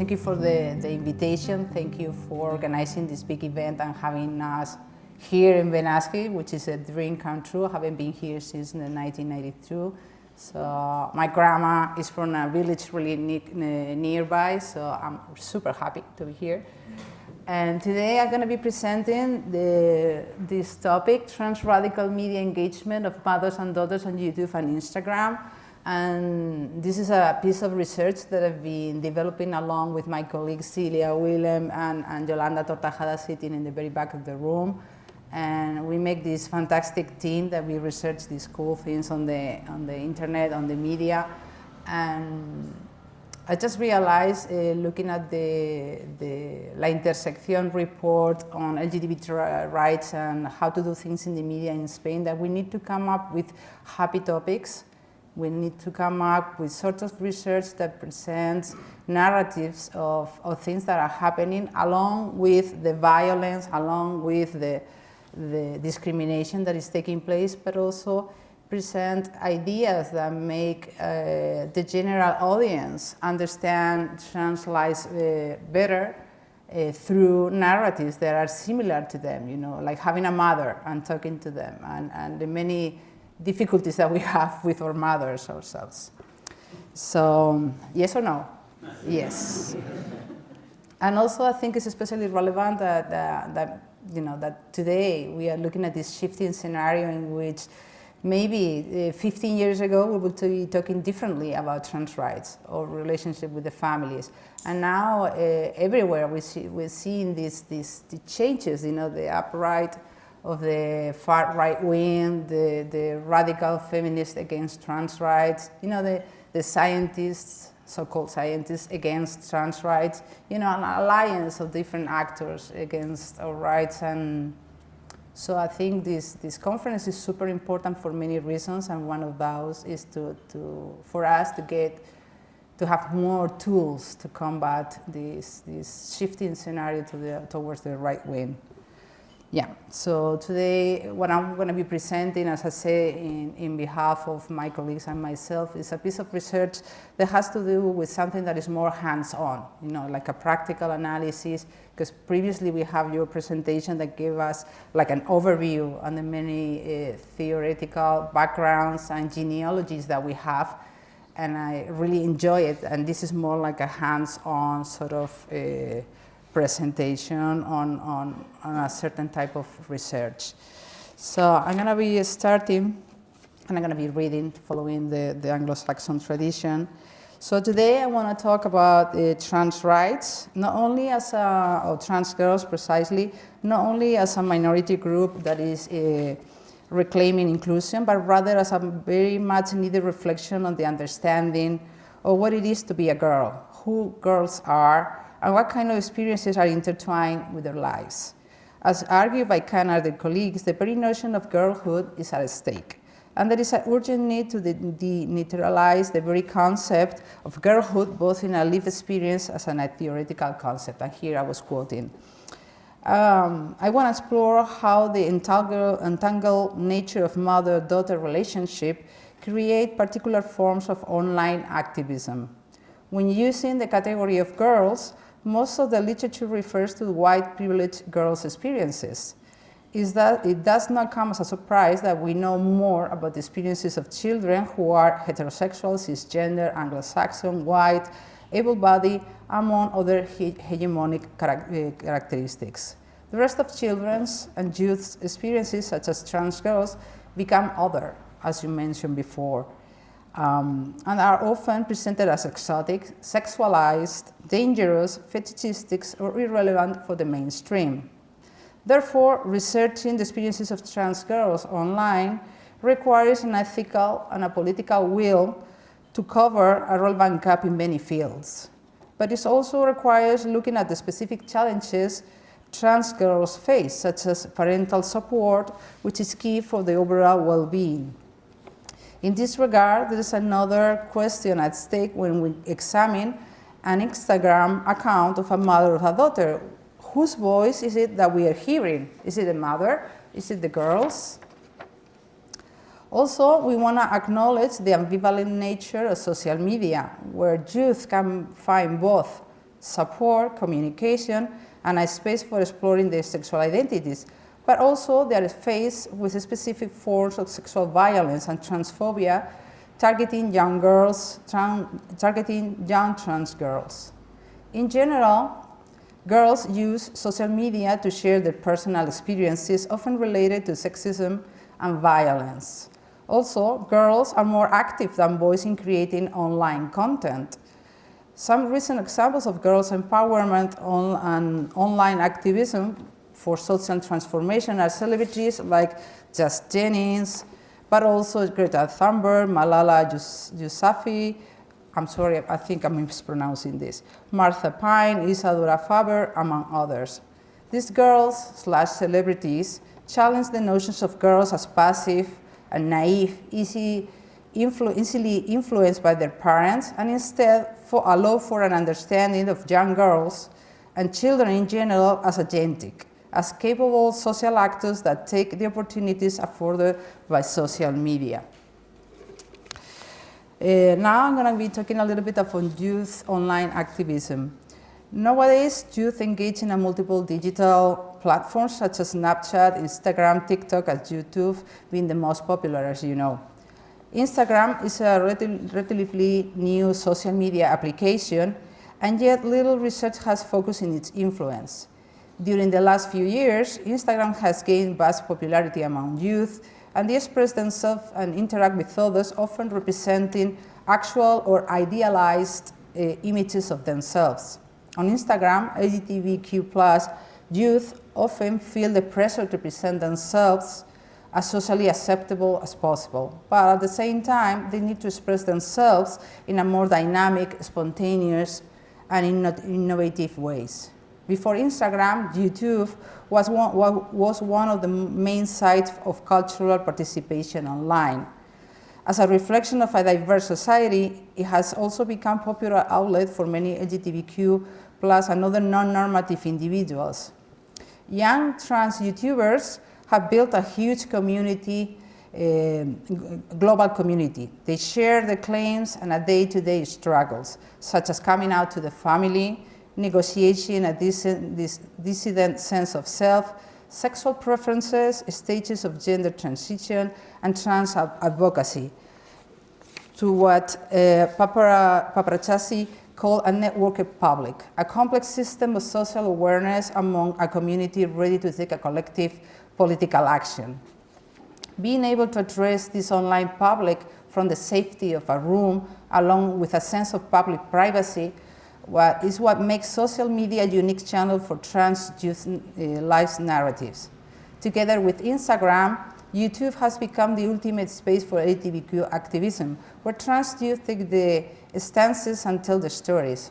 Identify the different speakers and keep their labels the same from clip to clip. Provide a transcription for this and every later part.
Speaker 1: Thank you for the invitation. Thank you for organizing this big event and having us here in Benasque, which is a dream come true. I haven't been here since 1992. So my grandma is from a village really nearby, so I'm super happy to be here. And today I'm going to be presenting this topic, trans radical media engagement of mothers and daughters on YouTube and Instagram. And this is a piece of research that I've been developing along with my colleagues Celia Willem and Yolanda Tortajada, sitting in the very back of the room. And we make this fantastic team that we research these cool things on the internet, on the media. And I just realized, looking at the La Intersección report on LGBT rights and how to do things in the media in Spain, that we need to come up with happy topics. We need to come up with sort of research that presents narratives of things that are happening, along with the violence, along with the discrimination that is taking place, but also present ideas that make the general audience understand trans lives better through narratives that are similar to them, you know, like having a mother and talking to them, and the many difficulties that we have with our mothers ourselves. So, yes or no? Yes. And also I think it's especially relevant that today we are looking at this shifting scenario in which maybe 15 years ago we would be talking differently about trans rights or relationship with the families. And now everywhere we're seeing these changes, you know, the upright of the far right wing, the radical feminists against trans rights, you know, the scientists, so-called scientists against trans rights, you know, an alliance of different actors against our rights. And so I think this conference is super important for many reasons, and one of those is for us to have more tools to combat this shifting scenario towards the right wing. Yeah, so today what I'm going to be presenting, as I say, in behalf of my colleagues and myself, is a piece of research that has to do with something that is more hands-on, you know, like a practical analysis, because previously we have your presentation that gave us like an overview on the many theoretical backgrounds and genealogies that we have, and I really enjoy it, and this is more like a hands-on sort of presentation on a certain type of research. So I'm going to be starting, and I'm going to be reading, following the Anglo-Saxon tradition. So today I want to talk about trans rights, not only as or trans girls precisely, not only as a minority group that is reclaiming inclusion, but rather as a very much needed reflection on the understanding of what it is to be a girl, who girls are, and what kind of experiences are intertwined with their lives. As argued by Khan and their colleagues, the very notion of girlhood is at stake, and there is an urgent need to denaturalize the very concept of girlhood, both in a lived experience as a theoretical concept. And here I was quoting. I want to explore how the entangled nature of mother-daughter relationship create particular forms of online activism. When using the category of girls, most of the literature refers to white privileged girls' experiences. It does not come as a surprise that we know more about the experiences of children who are heterosexual, cisgender, Anglo-Saxon, white, able-bodied, among other hegemonic characteristics. The rest of children's and youth's experiences, such as trans girls, become other, as you mentioned before. And are often presented as exotic, sexualized, dangerous, fetishistic, or irrelevant for the mainstream. Therefore, researching the experiences of trans girls online requires an ethical and a political will to cover a relevant gap in many fields. But it also requires looking at the specific challenges trans girls face, such as parental support, which is key for the overall well-being. In this regard, there is another question at stake when we examine an Instagram account of a mother or a daughter. Whose voice is it that we are hearing? Is it the mother? Is it the girls? Also, we want to acknowledge the ambivalent nature of social media, where youth can find both support, communication, and a space for exploring their sexual identities. But also they are faced with specific forms of sexual violence and transphobia targeting young girls, targeting young trans girls. In general, girls use social media to share their personal experiences, often related to sexism and violence. Also, girls are more active than boys in creating online content. Some recent examples of girls' empowerment and online activism for social transformation are celebrities like Just Jennings, but also Greta Thunberg, Malala Yousafzai, I'm sorry, I think I'm mispronouncing this, Martha Pine, Isadora Faber, among others. These girls/celebrities challenge the notions of girls as passive and naive, easily influenced by their parents, and instead allow for an understanding of young girls and children in general as agentic, as capable social actors that take the opportunities afforded by social media. Now I'm going to be talking a little bit about youth online activism. Nowadays, youth engage in multiple digital platforms such as Snapchat, Instagram, TikTok, and YouTube being the most popular, as you know. Instagram is a relatively new social media application, and yet little research has focused on its influence. During the last few years, Instagram has gained vast popularity among youth, and they express themselves and interact with others, often representing actual or idealized images of themselves. On Instagram, LGBTQ+ youth often feel the pressure to present themselves as socially acceptable as possible, but at the same time, they need to express themselves in a more dynamic, spontaneous, and innovative ways. Before Instagram, YouTube was one of the main sites of cultural participation online. As a reflection of a diverse society, it has also become a popular outlet for many LGBTQ+ and other non-normative individuals. Young trans YouTubers have built a huge community, global community. They share their claims and day-to-day struggles, such as coming out to the family, negotiating a dissident sense of self, sexual preferences, stages of gender transition, and trans advocacy, to what Paparazzi called a networked public, a complex system of social awareness among a community ready to take a collective political action. Being able to address this online public from the safety of a room, along with a sense of public privacy, is what makes social media a unique channel for trans youth lives narratives. Together with Instagram, YouTube has become the ultimate space for LGBTQ activism, where trans youth take the stances and tell their stories.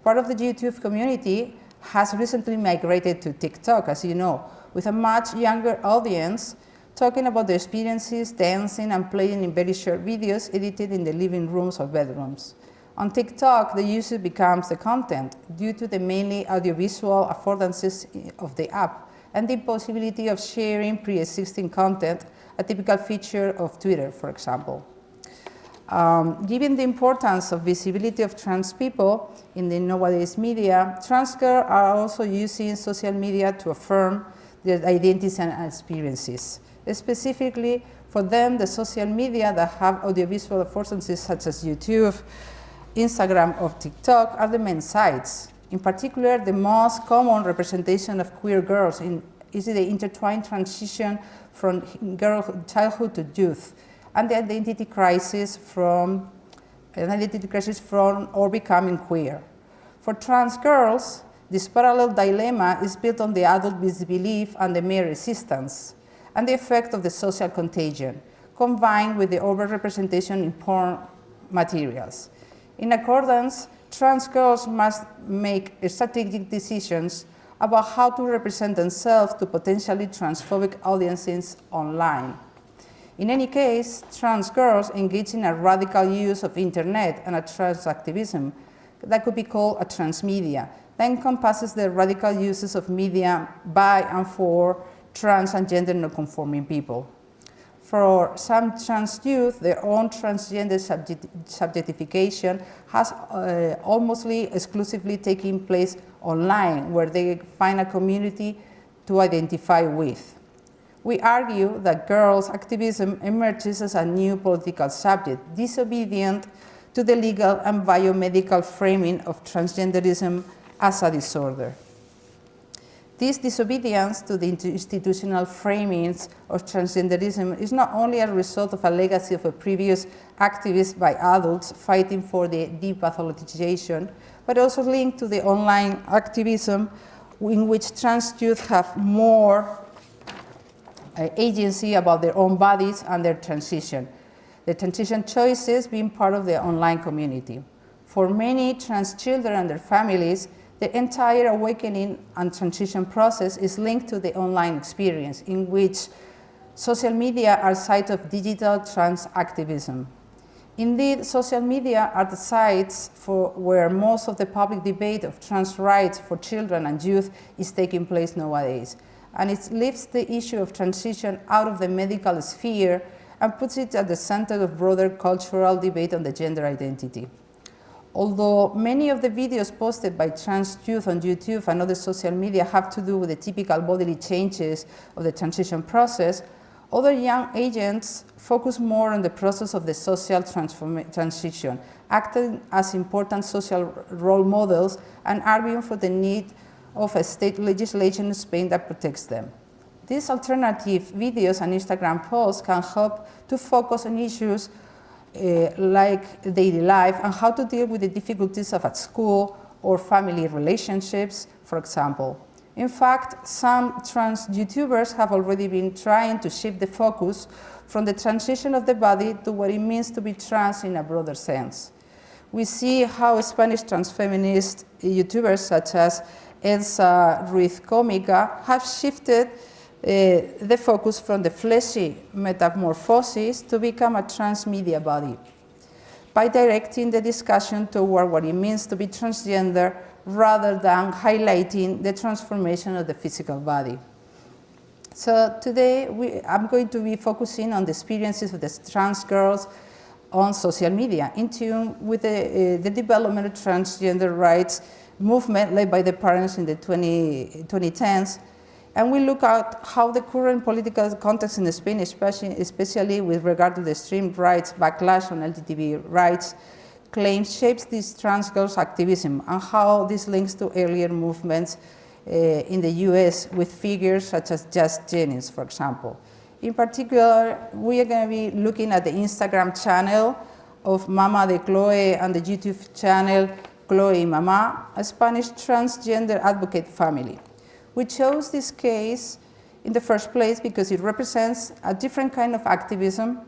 Speaker 1: Part of the YouTube community has recently migrated to TikTok, as you know, with a much younger audience, talking about their experiences, dancing, and playing in very short videos edited in the living rooms or bedrooms. On TikTok, the user becomes the content due to the mainly audiovisual affordances of the app and the possibility of sharing pre-existing content, a typical feature of Twitter, for example. Given the importance of visibility of trans people in the nowadays media, trans girls are also using social media to affirm their identities and experiences. Specifically, for them, the social media that have audiovisual affordances such as YouTube, Instagram, or TikTok are the main sites. In particular, the most common representation of queer girls is the intertwined transition from childhood to youth, and the identity crisis from or becoming queer. For trans girls, this parallel dilemma is built on the adult disbelief and the mere resistance, and the effect of the social contagion, combined with the overrepresentation in porn materials. In accordance, trans girls must make strategic decisions about how to represent themselves to potentially transphobic audiences online. In any case, trans girls engage in a radical use of internet and a trans activism that could be called a transmedia, that encompasses the radical uses of media by and for trans and gender non-conforming people. For some trans youth, their own transgender subjectification has almost exclusively taken place online, where they find a community to identify with. We argue that girls' activism emerges as a new political subject, disobedient to the legal and biomedical framing of transgenderism as a disorder. This disobedience to the institutional framings of transgenderism is not only a result of a legacy of a previous activists by adults fighting for the depathologization, but also linked to the online activism in which trans youth have more agency about their own bodies and their transition. The transition choices being part of the online community. For many trans children and their families, the entire awakening and transition process is linked to the online experience, in which social media are sites of digital trans activism. Indeed, social media are the sites where most of the public debate of trans rights for children and youth is taking place nowadays. And it lifts the issue of transition out of the medical sphere and puts it at the center of broader cultural debate on the gender identity. Although many of the videos posted by trans youth on YouTube and other social media have to do with the typical bodily changes of the transition process, other young agents focus more on the process of the social transition, acting as important social role models and arguing for the need of a state legislation in Spain that protects them. These alternative videos and Instagram posts can help to focus on issues like daily life and how to deal with the difficulties of at school or family relationships, for example. In fact, some trans YouTubers have already been trying to shift the focus from the transition of the body to what it means to be trans in a broader sense. We see how Spanish trans feminist YouTubers such as Elsa Ruiz Cómica have shifted the focus from the fleshy metamorphosis to become a transmedia body by directing the discussion toward what it means to be transgender rather than highlighting the transformation of the physical body. So today I'm going to be focusing on the experiences of the trans girls on social media, in tune with the development of transgender rights movement led by the parents in the 2010s. And we look at how the current political context in Spain, especially with regard to the extreme rights backlash on LGTB rights claims, shapes this trans girls' activism, and how this links to earlier movements in the US with figures such as Just Jennings, for example. In particular, we are going to be looking at the Instagram channel of Mama de Chloe and the YouTube channel Chloe y Mama, a Spanish transgender advocate family. We chose this case in the first place because it represents a different kind of activism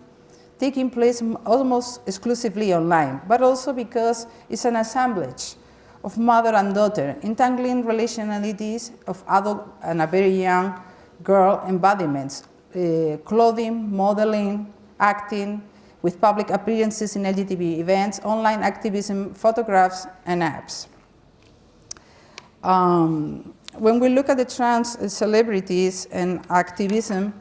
Speaker 1: taking place almost exclusively online, but also because it's an assemblage of mother and daughter, entangling relationalities of adult and a very young girl embodiments, clothing, modeling, acting, with public appearances in LGBT events, online activism, photographs, and apps. When we look at the trans celebrities and activism,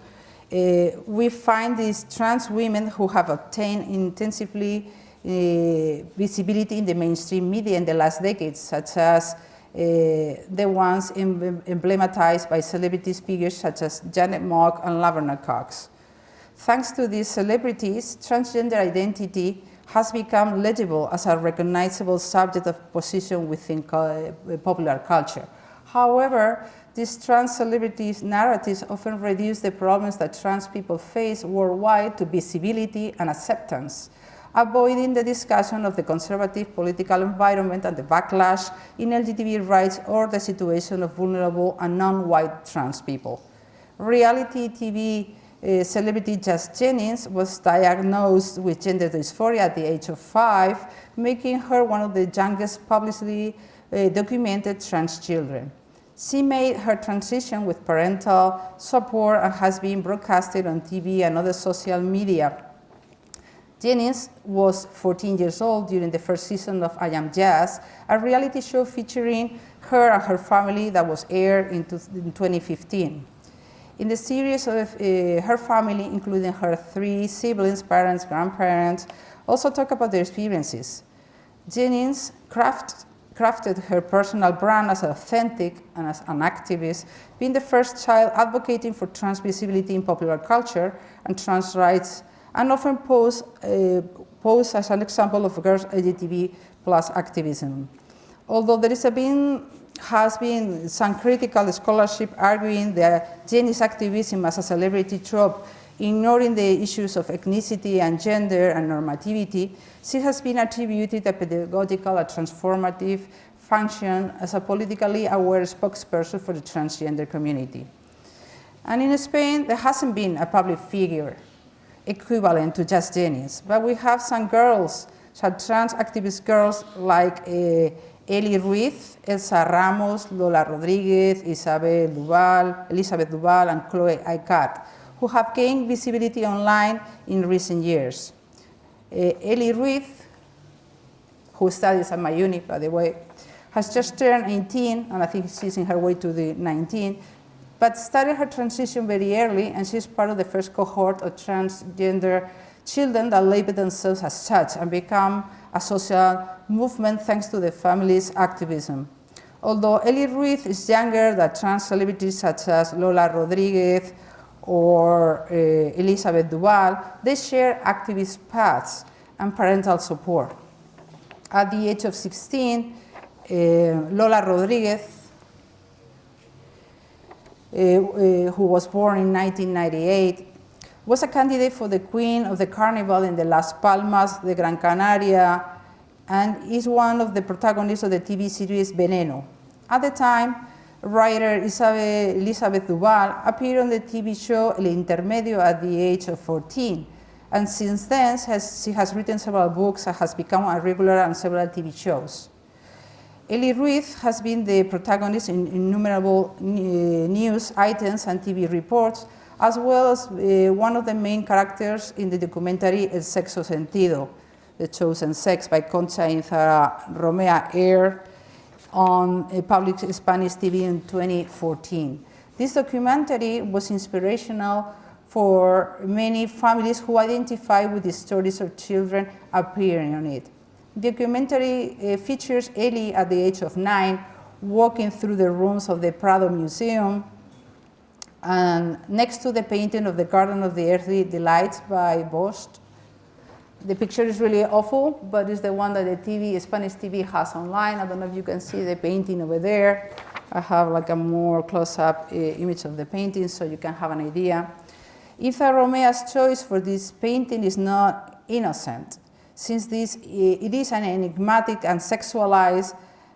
Speaker 1: we find these trans women who have obtained intensively visibility in the mainstream media in the last decades, such as the ones emblematized by celebrities figures such as Janet Mock and Laverne Cox. Thanks to these celebrities, transgender identity has become legible as a recognizable subject of position within popular culture. However, these trans celebrities' narratives often reduce the problems that trans people face worldwide to visibility and acceptance, avoiding the discussion of the conservative political environment and the backlash in LGBT rights or the situation of vulnerable and non-white trans people. Reality TV celebrity Just Jennings was diagnosed with gender dysphoria at the age of 5, making her one of the youngest publicly documented trans children. She made her transition with parental support and has been broadcasted on TV and other social media. Jennings was 14 years old during the first season of I Am Jazz, a reality show featuring her and her family that was aired in 2015. In the series of her family, including her 3 siblings, parents, grandparents, also talk about their experiences. Jennings crafted her personal brand as authentic and as an activist, being the first child advocating for trans visibility in popular culture and trans rights, and often posed as an example of girls' LGBTQ+ activism. Although there has been some critical scholarship arguing that Jenny's activism as a celebrity trope, ignoring the issues of ethnicity and gender and normativity, she has been attributed a pedagogical, a transformative function as a politically aware spokesperson for the transgender community. And in Spain, there hasn't been a public figure equivalent to just Jenny's, but we have some girls, some trans activist girls like Eli Ruiz, Elsa Ramos, Lola Rodriguez, Elizabeth Duval, and Chloe Icat, who have gained visibility online in recent years. Eli Ruiz, who studies at my uni, by the way, has just turned 18, and I think she's in her way to the 19, but started her transition very early, and she's part of the first cohort of transgender children that label themselves as such and become a social movement thanks to the family's activism. Although Eli Ruiz is younger than trans celebrities such as Lola Rodriguez or Elizabeth Duval, they share activist paths and parental support. At the age of 16, Lola Rodriguez, who was born in 1998, was a candidate for the Queen of the Carnival in the Las Palmas de Gran Canaria, and is one of the protagonists of the TV series Veneno. At the time, writer Elizabeth Duval appeared on the TV show El Intermedio at the age of 14, and since then she has written several books and has become a regular on several TV shows. Eli Ruiz has been the protagonist in innumerable news items and TV reports, as well as one of the main characters in the documentary El Sexo Sentido, The Chosen Sex, by Concha Inzara Romea, aired on a public Spanish TV in 2014. This documentary was inspirational for many families who identify with the stories of children appearing on it. The documentary features Eli at the age of 9 walking through the rooms of the Prado Museum, and next to the painting of the Garden of the Earthly Delights by Bosch. The picture is really awful, but it's the one that the Spanish TV has online. I don't know if you can see the painting over there. I have like a more close-up image of the painting so you can have an idea. Inza Romea's choice for this painting is not innocent, since it is an enigmatic and sexualized,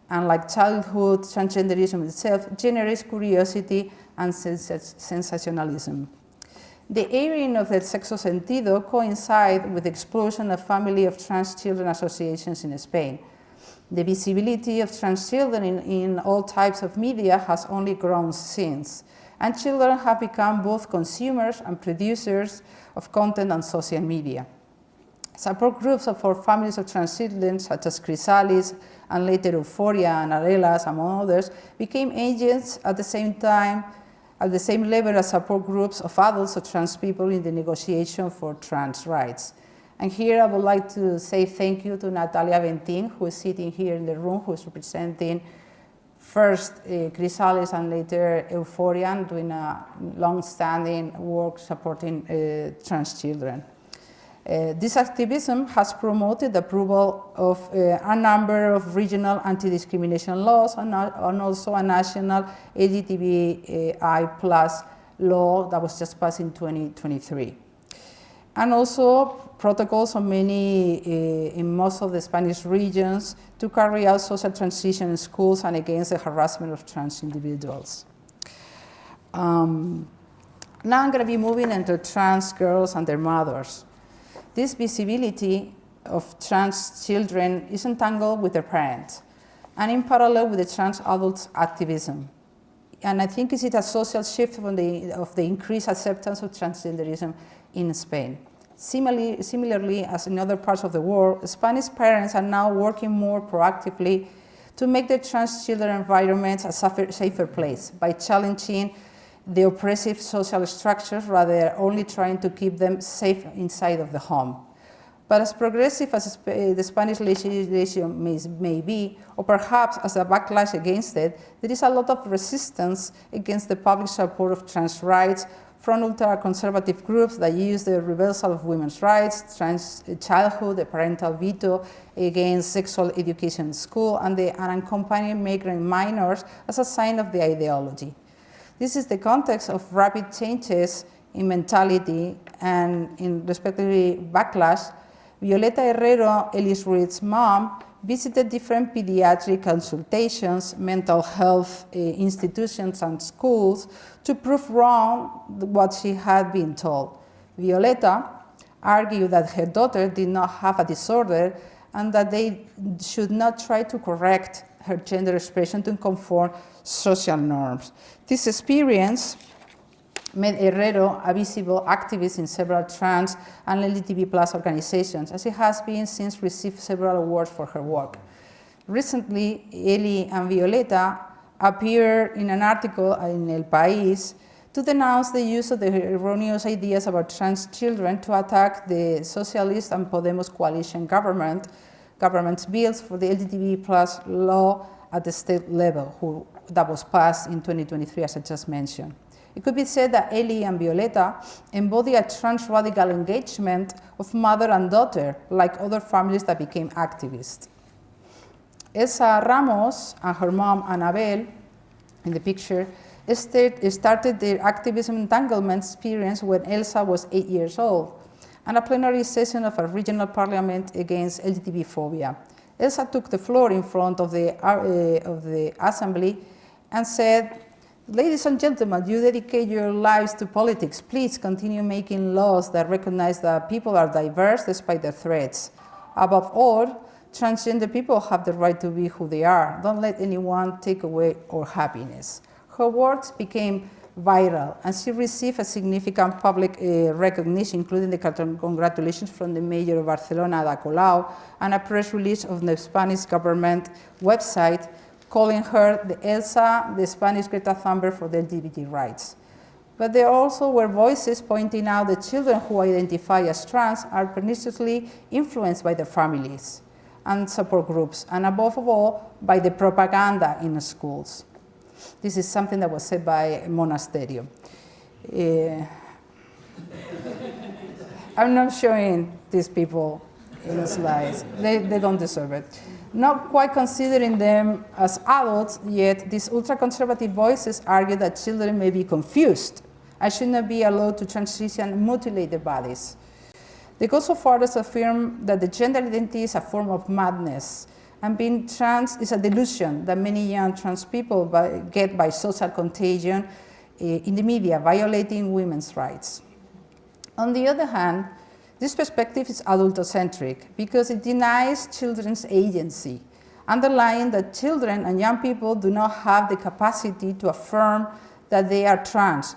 Speaker 1: and like childhood transgenderism itself, generates curiosity and sensationalism. The airing of El Sexo Sentido coincides with the explosion of family of trans children associations in Spain. The visibility of trans children in all types of media has only grown since, and children have become both consumers and producers of content on social media. Support groups for families of trans children, such as Chrysalis and later Euphoria and Arelas, among others, became agents at the same time, at the same level as support groups of adults or trans people in the negotiation for trans rights. And here I would like to say thank you to Natalia Ventin, who is sitting here in the room, who is representing first Chrysalis and later Euphoria, doing a long-standing work supporting trans children. This activism has promoted the approval of a number of regional anti-discrimination laws and also a national LGBTI+ law that was just passed in 2023. And also protocols on in most of the Spanish regions to carry out social transition in schools and against the harassment of trans individuals. Now I'm going to be moving into trans girls and their mothers. This visibility of trans children is entangled with their parents and in parallel with the trans adults' activism. And I think it's a social shift of the increased acceptance of transgenderism in Spain. Similarly, as in other parts of the world, Spanish parents are now working more proactively to make their trans children environments a safer place by challenging the oppressive social structures, rather only trying to keep them safe inside of the home. But as progressive as the Spanish legislation may be, or perhaps as a backlash against it, there is a lot of resistance against the public support of trans rights from ultra-conservative groups that use the reversal of women's rights, trans childhood, the parental veto against sexual education in school, and the unaccompanied migrant minors as a sign of the ideology. This is the context of rapid changes in mentality and in respectively backlash. Violeta Herrero, Ellis Reed's mom, visited different pediatric consultations, mental health institutions, and schools to prove wrong what she had been told. Violeta argued that her daughter did not have a disorder and that they should not try to correct her gender expression to conform social norms. This experience made Herrero a visible activist in several trans and LGTB+ organizations, as she has been since received several awards for her work. Recently, Eli and Violeta appeared in an article in El País to denounce the use of the erroneous ideas about trans children to attack the Socialist and Podemos coalition government's bills for the LGTB+ law at the state level, that was passed in 2023, as I just mentioned. It could be said that Eli and Violeta embody a trans radical engagement of mother and daughter, like other families that became activists. Elsa Ramos and her mom, Annabel, in the picture, started their activism entanglement experience when Elsa was 8 years old, and a plenary session of a regional parliament against LGBT phobia. Elsa took the floor in front of the assembly and said, "Ladies and gentlemen, you dedicate your lives to politics. Please continue making laws that recognize that people are diverse despite their threats. Above all, transgender people have the right to be who they are. Don't let anyone take away our happiness." Her words became viral, and she received a significant public recognition, including the congratulations from the mayor of Barcelona, Ada Colau, and a press release of the Spanish government website calling her the Elsa, the Spanish Greta Thunberg for the LGBT rights. But there also were voices pointing out that children who identify as trans are perniciously influenced by their families and support groups, and above all, by the propaganda in schools. This is something that was said by Monasterio. I'm not showing these people in the slides. They don't deserve it. Not quite considering them as adults, yet these ultra-conservative voices argue that children may be confused and should not be allowed to transition and mutilate their bodies. They go so far as to affirm that the gender identity is a form of madness, and being trans is a delusion that many young trans people get by social contagion in the media, violating women's rights. On the other hand, this perspective is adultocentric because it denies children's agency, underlying that children and young people do not have the capacity to affirm that they are trans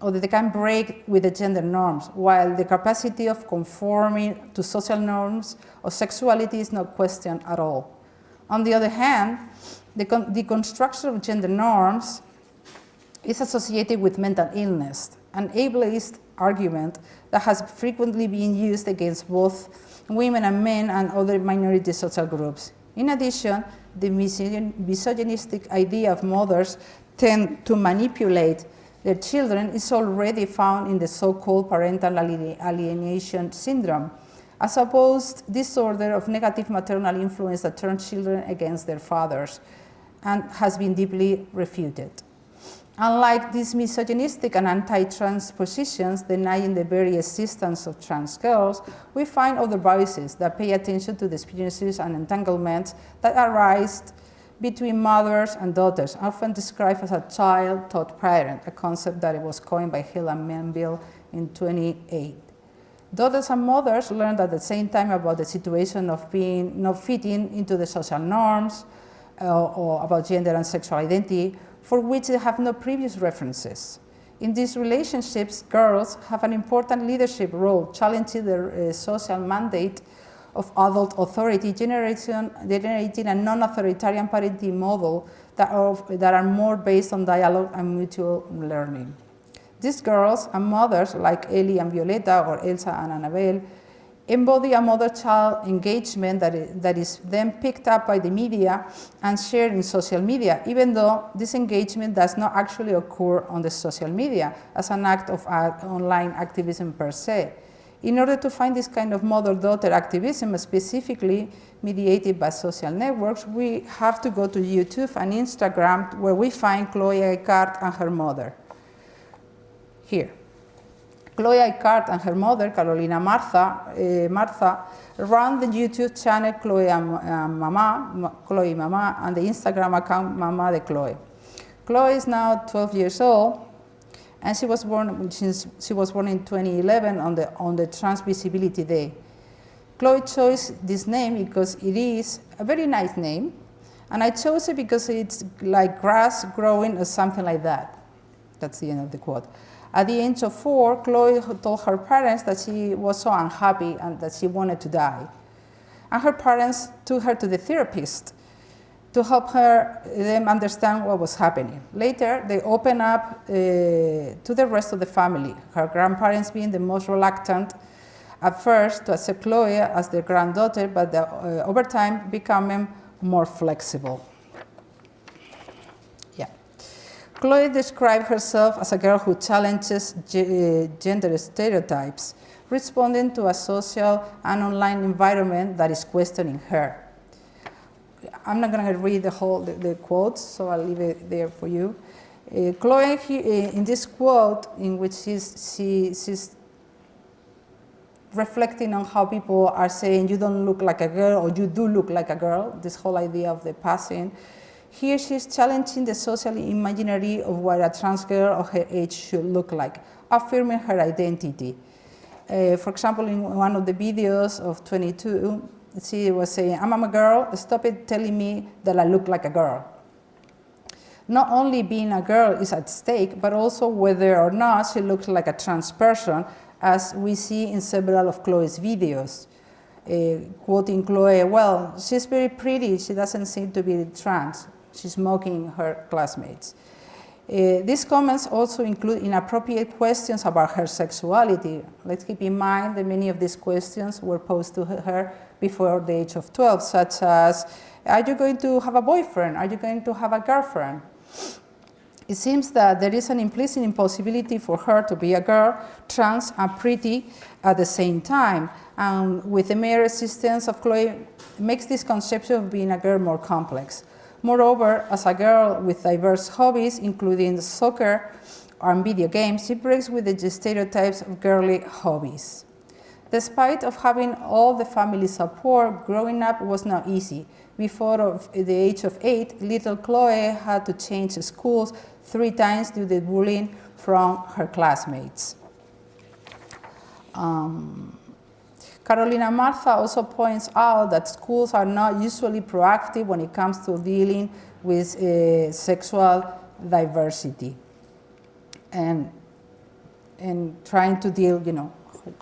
Speaker 1: or that they can break with the gender norms, while the capacity of conforming to social norms or sexuality is not questioned at all. On the other hand, the deconstruction of gender norms is associated with mental illness, an ableist argument that has frequently been used against both women and men and other minority social groups. In addition, the misogynistic idea of mothers tend to manipulate their children is already found in the so-called parental alienation syndrome, a supposed disorder of negative maternal influence that turns children against their fathers, and has been deeply refuted. Unlike these misogynistic and anti-trans positions denying the very existence of trans girls, we find other voices that pay attention to the experiences and entanglements that arise between mothers and daughters, often described as a child-taught parent, a concept that was coined by Hill and Manville in 2008. Daughters and mothers learned at the same time about the situation of being not fitting into the social norms or about gender and sexual identity, for which they have no previous references. In these relationships, girls have an important leadership role, challenging the social mandate of adult authority, generating a non-authoritarian parenting model that are more based on dialogue and mutual learning. These girls and mothers, like Ellie and Violeta or Elsa and Annabelle, embody a mother-child engagement that is then picked up by the media and shared in social media, even though this engagement does not actually occur on the social media as an act of online activism per se. In order to find this kind of mother-daughter activism, specifically mediated by social networks, we have to go to YouTube and Instagram, where we find Chloe Icart and her mother. Here. Chloe Icart and her mother, Carolina Martha, run the YouTube channel Chloe Mama, and the Instagram account Mama de Chloe. Chloe is now 12 years old, and she was born in 2011 on the Trans Visibility Day. Chloe chose this name because it is a very nice name, and I chose it because it's like grass growing or something like that. That's the end of the quote. At the age of 4, Chloe told her parents that she was so unhappy and that she wanted to die. And her parents took her to the therapist to help them understand what was happening. Later, they opened up to the rest of the family, her grandparents being the most reluctant at first to accept Chloe as their granddaughter, but over time becoming more flexible. Chloe described herself as a girl who challenges gender stereotypes, responding to a social and online environment that is questioning her. I'm not going to read the quotes, so I'll leave it there for you. Chloe, in this quote, in which she's reflecting on how people are saying you don't look like a girl or you do look like a girl, this whole idea of the passing. Here she's challenging the social imaginary of what a trans girl of her age should look like, affirming her identity. For example, in one of the videos of 22, she was saying, I'm a girl, stop it telling me that I look like a girl. Not only being a girl is at stake, but also whether or not she looks like a trans person, as we see in several of Chloe's videos. Quoting Chloe, well, she's very pretty, she doesn't seem to be trans. She's mocking her classmates. These comments also include inappropriate questions about her sexuality. Let's keep in mind that many of these questions were posed to her before the age of 12, such as, are you going to have a boyfriend? Are you going to have a girlfriend? It seems that there is an implicit impossibility for her to be a girl, trans, and pretty at the same time. And with the mere existence of Chloe, makes this conception of being a girl more complex. Moreover, as a girl with diverse hobbies, including soccer and video games, she breaks with the stereotypes of girly hobbies. Despite of having all the family support, growing up was not easy. Before the age of 8, little Chloe had to change schools 3 times due to bullying from her classmates. Carolina Martha also points out that schools are not usually proactive when it comes to dealing with sexual diversity and trying to deal,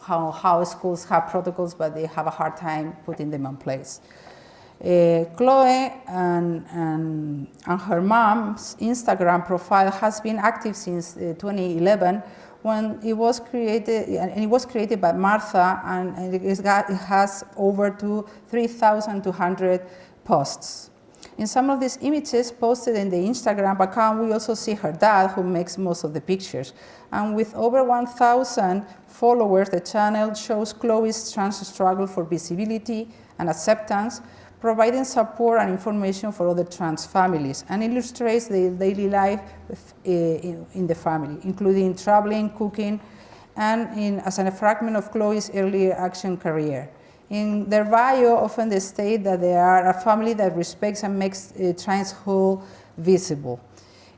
Speaker 1: how schools have protocols, but they have a hard time putting them in place. Chloe and her mom's Instagram profile has been active since 2011, when it was created, and it was created by Martha, and it has over 3,200 posts. In some of these images posted in the Instagram account, we also see her dad, who makes most of the pictures. And with over 1,000 followers, the channel shows Chloe's trans struggle for visibility and acceptance, providing support and information for other trans families, and illustrates the daily life in the family, including traveling, cooking, and as a fragment of Chloe's early action career. In their bio, often they state that they are a family that respects and makes transhood visible.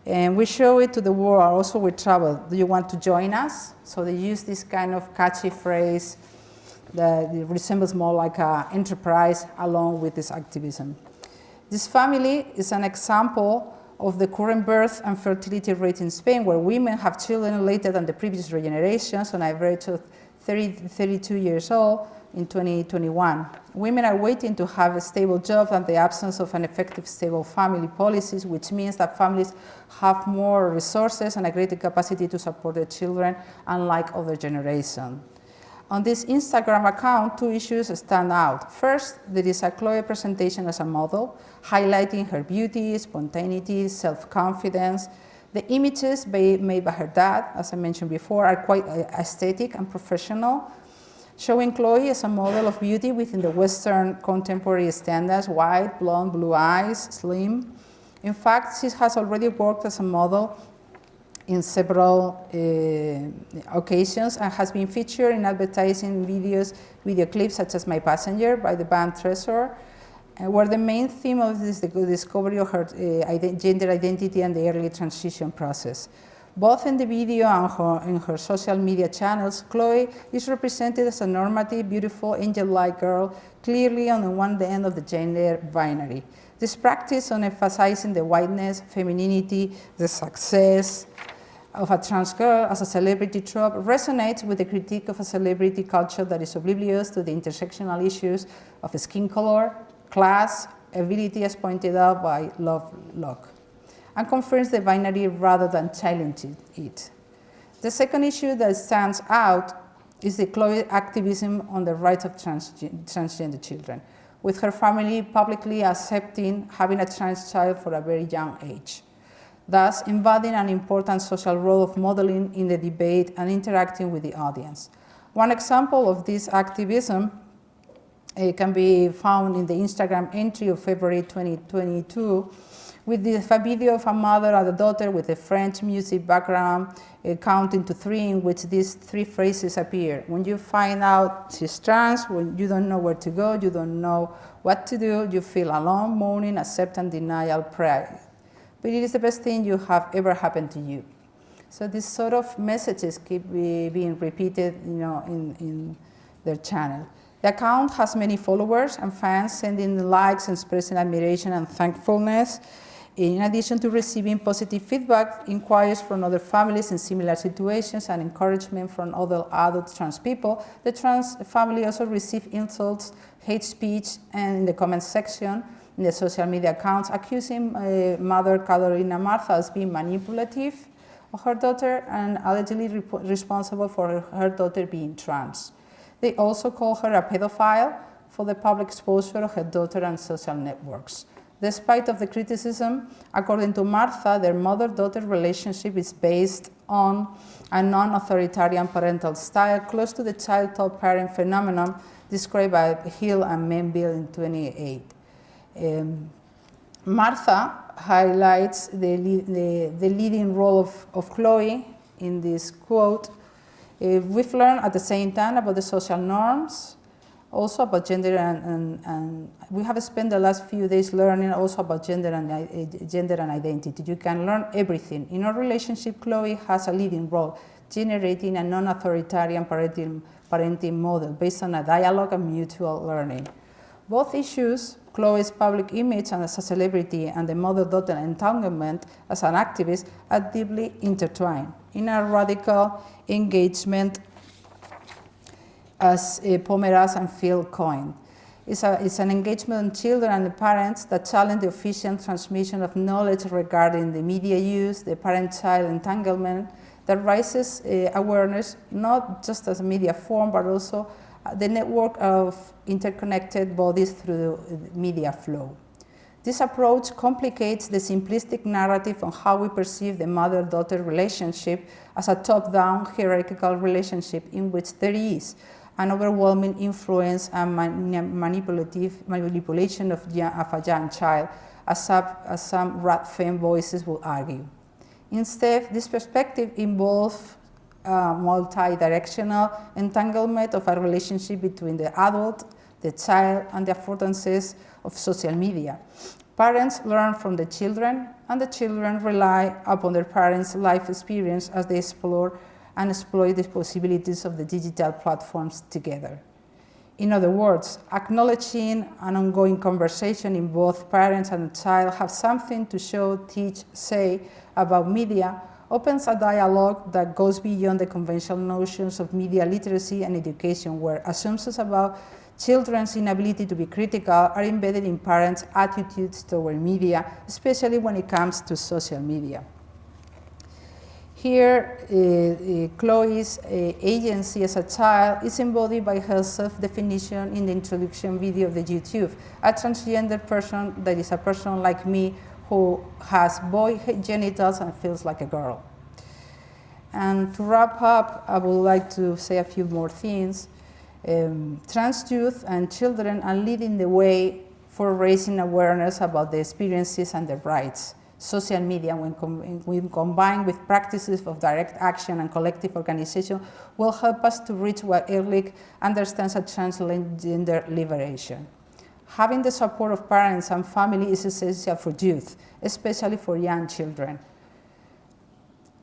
Speaker 1: And we show it to the world, also with travel. Do you want to join us? So they use this kind of catchy phrase that resembles more like an enterprise along with this activism. This family is an example of the current birth and fertility rate in Spain, where women have children later than the previous generations, on average of 32 years old, in 2021. Women are waiting to have a stable job and the absence of an effective stable family policies, which means that families have more resources and a greater capacity to support their children, unlike other generations. On this Instagram account, two issues stand out. First, there is a Chloe presentation as a model, highlighting her beauty, spontaneity, self-confidence. The images made by her dad, as I mentioned before, are quite aesthetic and professional, showing Chloe as a model of beauty within the Western contemporary standards: white, blonde, blue eyes, slim. In fact, she has already worked as a model in several occasions and has been featured in advertising video clips such as My Passenger by the band Treasure, where the main theme of this is the discovery of her gender identity and the early transition process. Both in the video and in her social media channels, Chloe is represented as a normative, beautiful, angel-like girl, clearly on the one end of the gender binary. This practice on emphasizing the whiteness, femininity, the success of a trans girl as a celebrity trope resonates with the critique of a celebrity culture that is oblivious to the intersectional issues of skin color, class, ability, as pointed out by Lovelock, and confirms the binary rather than challenging it. The second issue that stands out is the Chloe activism on the rights of transgender children, with her family publicly accepting having a trans child for a very young age, thus embodying an important social role of modeling in the debate and interacting with the audience. One example of this activism can be found in the Instagram entry of February 2022, with a video of a mother and a daughter with a French music background, counting to 3, in which these 3 phrases appear. When you find out she's trans, when you don't know where to go, you don't know what to do, you feel alone, mourning, acceptance, denial, prayer. But it is the best thing you have ever happened to you. So these sort of messages keep being repeated, in their channel. The account has many followers and fans sending likes and expressing admiration and thankfulness. In addition to receiving positive feedback, inquiries from other families in similar situations, and encouragement from other adult trans people, the trans family also received insults, hate speech, and in the comment section, in the social media accounts, accusing mother Carolina Martha as being manipulative of her daughter and allegedly responsible for her daughter being trans. They also call her a pedophile for the public exposure of her daughter on social networks. Despite of the criticism, according to Martha, their mother-daughter relationship is based on a non-authoritarian parental style close to the child-taught parent phenomenon described by Hill and Menville in 2008. Martha highlights the leading role of Chloe in this quote. We've learned at the same time about the social norms, also about gender, and we have spent the last few days learning also about gender and identity. You can learn everything. In our relationship, Chloe has a leading role, generating a non-authoritarian parenting model based on a dialogue and mutual learning. Both issues, Chloe's public image as a celebrity and the mother-daughter entanglement as an activist, are deeply intertwined in a radical engagement, as Pomeras and Phil coined. It's an engagement on children and parents that challenge the efficient transmission of knowledge regarding the media use, the parent-child entanglement, that raises awareness not just as a media form, but also the network of interconnected bodies through the media flow. This approach complicates the simplistic narrative on how we perceive the mother-daughter relationship as a top-down hierarchical relationship in which there is an overwhelming influence and manipulation of a young child, as some rat-femme voices will argue. Instead, this perspective involves multi-directional entanglement of a relationship between the adult, the child, and the affordances of social media. Parents learn from the children, and the children rely upon their parents' life experience as they explore and exploit the possibilities of the digital platforms together. In other words, acknowledging an ongoing conversation in both parents and child have something to show, teach, say about media opens a dialogue that goes beyond the conventional notions of media literacy and education, where assumptions about children's inability to be critical are embedded in parents' attitudes toward media, especially when it comes to social media. Here, Chloe's agency as a child is embodied by her self-definition in the introduction video of the YouTube, a transgender person that is a person like me who has boy genitals and feels like a girl. And to wrap up, I would like to say a few more things. Trans youth and children are leading the way for raising awareness about the experiences and their rights. Social media, when combined with practices of direct action and collective organization, will help us to reach what Ehrlich understands as transgender liberation. Having the support of parents and family is essential for youth, especially for young children.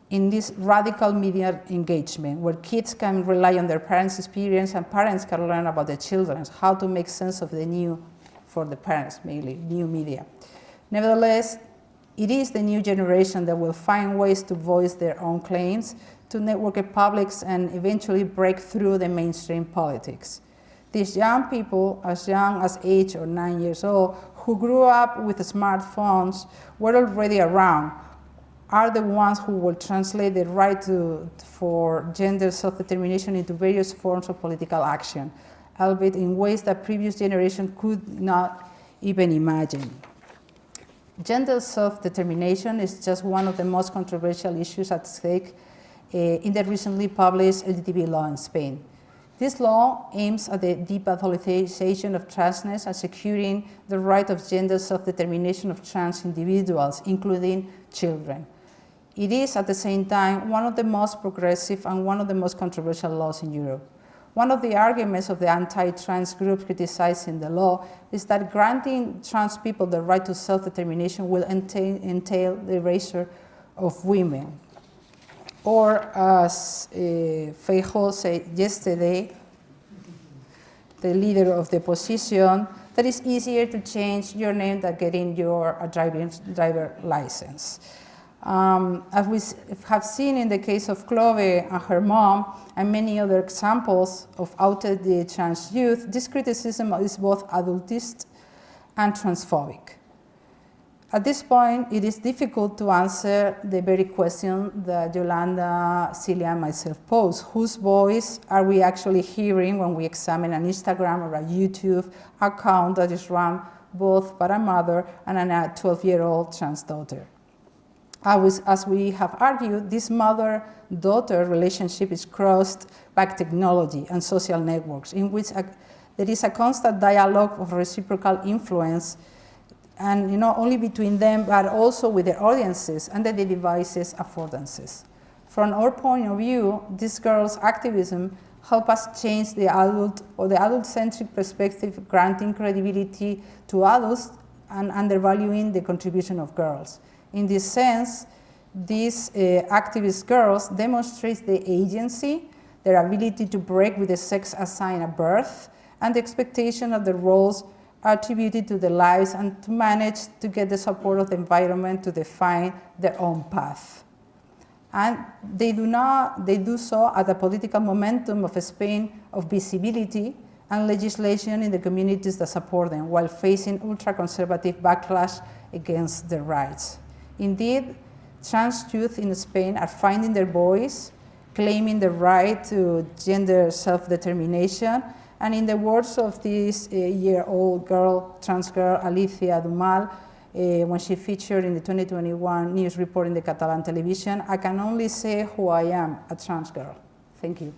Speaker 1: In this radical media engagement, where kids can rely on their parents' experience and parents can learn about their children, how to make sense of the new, for the parents mainly, new media. Nevertheless, it is the new generation that will find ways to voice their own claims, to network at publics, and eventually break through the mainstream politics. These young people, as young as 8 or 9 years old, who grew up with smartphones, were already around, are the ones who will translate the right for gender self-determination into various forms of political action, albeit in ways that previous generations could not even imagine. Gender self-determination is just one of the most controversial issues at stake in the recently published LGTB law in Spain. This law aims at the depathologization of transness and securing the right of gender self-determination of trans individuals, including children. It is, at the same time, one of the most progressive and one of the most controversial laws in Europe. One of the arguments of the anti-trans groups criticizing the law is that granting trans people the right to self-determination will entail the erasure of women. Or, as Feijóo said yesterday, the leader of the opposition, that it's easier to change your name than getting your driver license. As we have seen in the case of Chloe and her mom, and many other examples of outed trans youth, this criticism is both adultist and transphobic. At this point, it is difficult to answer the very question that Yolanda, Celia, and myself pose. Whose voice are we actually hearing when we examine an Instagram or a YouTube account that is run both by a mother and a 12-year-old trans daughter? As we have argued, this mother-daughter relationship is crossed by technology and social networks, in which there is a constant dialogue of reciprocal influence, and not only between them, but also with their audiences and the devices' affordances. From our point of view, this girls' activism help us change the adult or the adult-centric perspective, granting credibility to adults and undervaluing the contribution of girls. In this sense, these activist girls demonstrate the agency, their ability to break with the sex assigned at birth, and the expectation of the roles attributed to their lives, and to manage to get the support of the environment to define their own path. And they do so at the political momentum of Spain of visibility and legislation in the communities that support them, while facing ultra-conservative backlash against their rights. Indeed, trans youth in Spain are finding their voice, claiming the right to gender self-determination, and in the words of this year-old girl, trans girl, Alicia Dumal, when she featured in the 2021 news report in the Catalan television, I can only say who I am, a trans girl. Thank you.